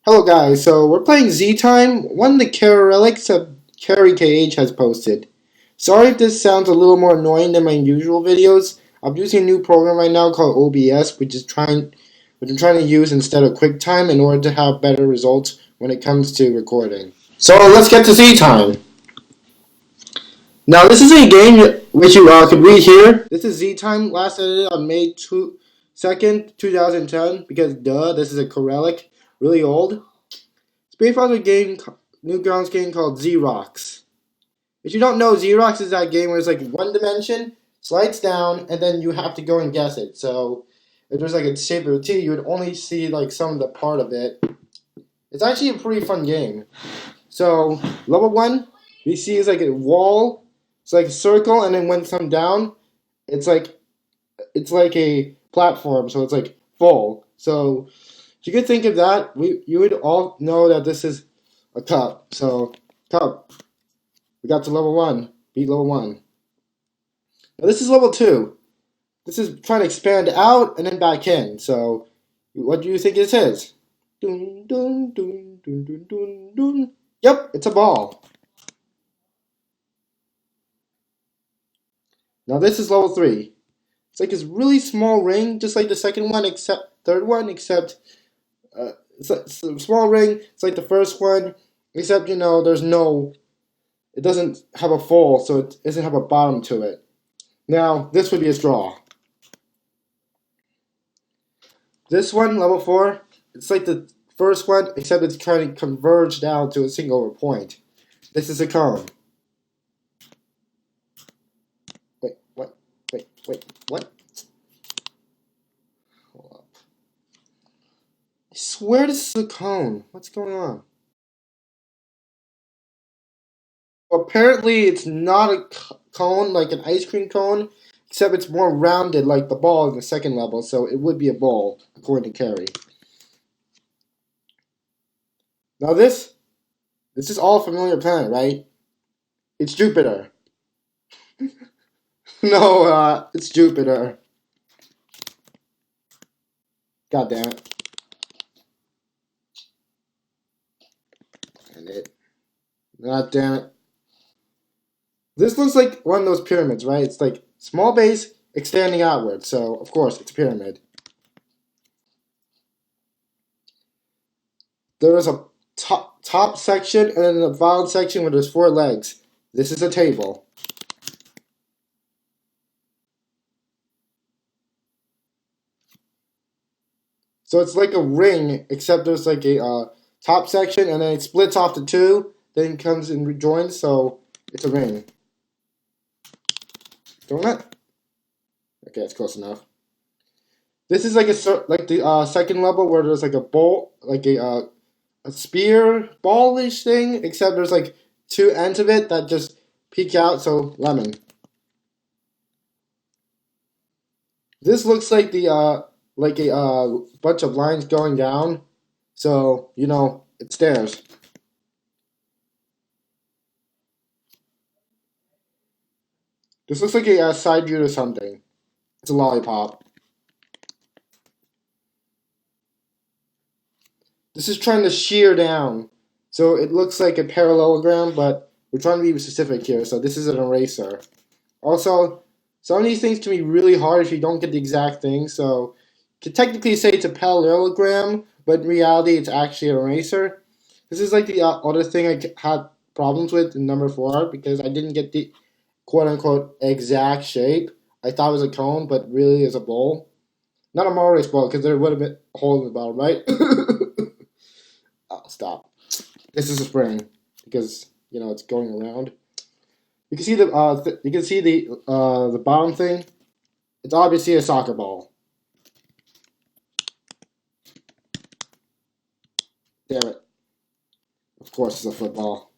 Hello guys, so we're playing Z Time, one of the Carelics of Carykh has posted. Sorry if this sounds a little more annoying than my usual videos. I'm using a new program right now called OBS, which I'm trying to use instead of QuickTime in order to have better results when it comes to recording. So let's get to Z Time. Now this is a game which you could read here. This is Z Time, last edited on May 2nd, 2010, because duh, this is a Carelic, really old. It's based on a game, Newgrounds game called Xerox. If you don't know, Xerox is that game where it's like one dimension, slides down, and then you have to go and guess it. So if there's like a shape of a T, you would only see like some of the part of it. It's actually a pretty fun game. So level 1, we see is like a wall. It's like a circle, and then when it comes down, it's like a platform. So it's like full. So if you could think of that, you would all know that this is a cup. So cup. We got to level 1. Beat level 1. Now this is level 2. This is trying to expand out and then back in. So what do you think this is? Dun, dun, dun, dun, dun, dun, dun. Yep, it's a ball. Now this is level 3. It's like this really small ring, just like the second one, third one, except it's a small ring. It's like the first one, except it doesn't have a fall, so it doesn't have a bottom to it. Now this would be a straw. This one, level 4, it's like the first one, except it's kind of converged down to a single point. This is a cone. Wait, what? Wait, what? Hold up. I swear this is a cone. What's going on? Apparently, it's not a cone like an ice cream cone, except it's more rounded like the ball in the second level, so it would be a ball, according to Carey. Now this is all familiar planet, right? It's Jupiter. No, it's Jupiter. God damn it. And it. God damn it. This looks like one of those pyramids, right? It's like small base extending outward, so of course it's a pyramid. There is a top section and then the bottom section where there's 4 legs. This is a table. So it's like a ring, except there's like a top section and then it splits off to 2, then comes and rejoins, so it's a ring. Donut? Okay, it's close enough. This is like the second level where there's like a bowl, like a spear ballish thing, except there's like 2 ends of it that just peek out, so lemon. This looks like a bunch of lines going down, so it's stairs. This looks like a side view or something. It's a lollipop. This is trying to shear down, so it looks like a parallelogram, but we're trying to be specific here, so this is an eraser. Also, some of these things can be really hard if you don't get the exact thing, so you could technically say it's a parallelogram, but in reality it's actually an eraser. This is like the other thing I had problems with in number 4, because I didn't get the quote-unquote exact shape. I thought it was a cone, but really is a bowl. Not a Morris bowl, because there would have been a hole in the bottom, right? Oh, stop. This is a spring, because, it's going around. You can see the bottom thing. It's obviously a soccer ball. Damn it. Of course it's a football.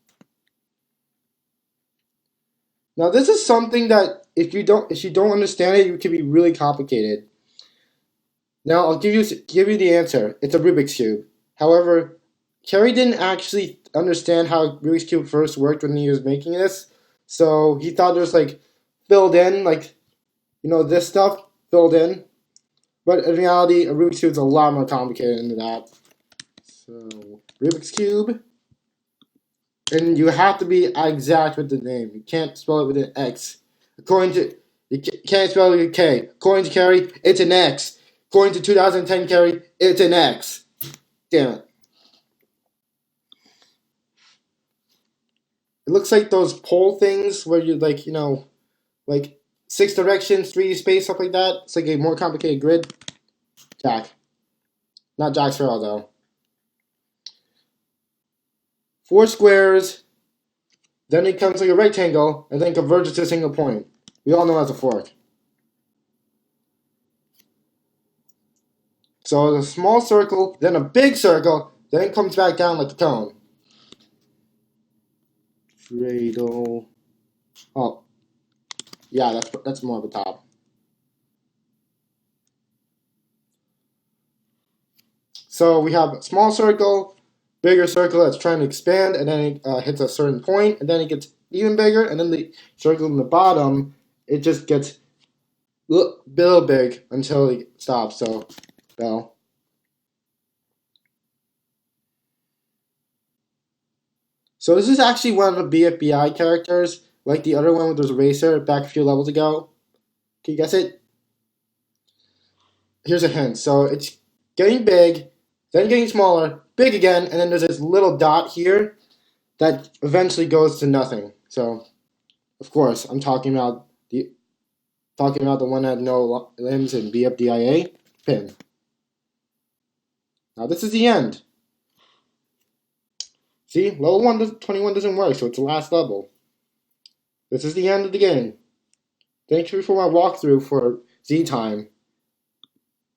Now this is something that if you don't understand it, it can be really complicated. Now I'll give you the answer. It's a Rubik's Cube. However, Carey didn't actually understand how Rubik's Cube first worked when he was making this. So he thought there's like filled in, like this stuff filled in. But in reality, a Rubik's Cube is a lot more complicated than that. So, Rubik's Cube. And you have to be exact with the name. You can't spell it with an X. You can't spell it with a K. According to Carey, it's an X. According to 2010 Carey, it's an X. Damn it. It looks like those pole things where you like, like 6 directions, 3D space, stuff like that. It's like a more complicated grid. Jack. Not Jack Sparrow though. 4 squares. Then it comes like a rectangle, and then converges to a single point. We all know that's a fork. So it's a small circle, then a big circle, then it comes back down like a cone. Cradle. Oh, yeah, that's more of a top. So we have a small circle, bigger circle that's trying to expand, and then it hits a certain point, and then it gets even bigger, and then the circle in the bottom, it just gets little big until it stops. So, bell. So this is actually one of the BFBI characters, like the other one with the racer back a few levels ago. Can you guess it? Here's a hint. So it's getting big, then getting smaller, big again, and then there's this little dot here that eventually goes to nothing. So, of course, I'm talking about the one that had no limbs in BFDIA pin. Now this is the end. See, level 21 doesn't work, so it's the last level. This is the end of the game. Thank you for my walkthrough for Z-Time.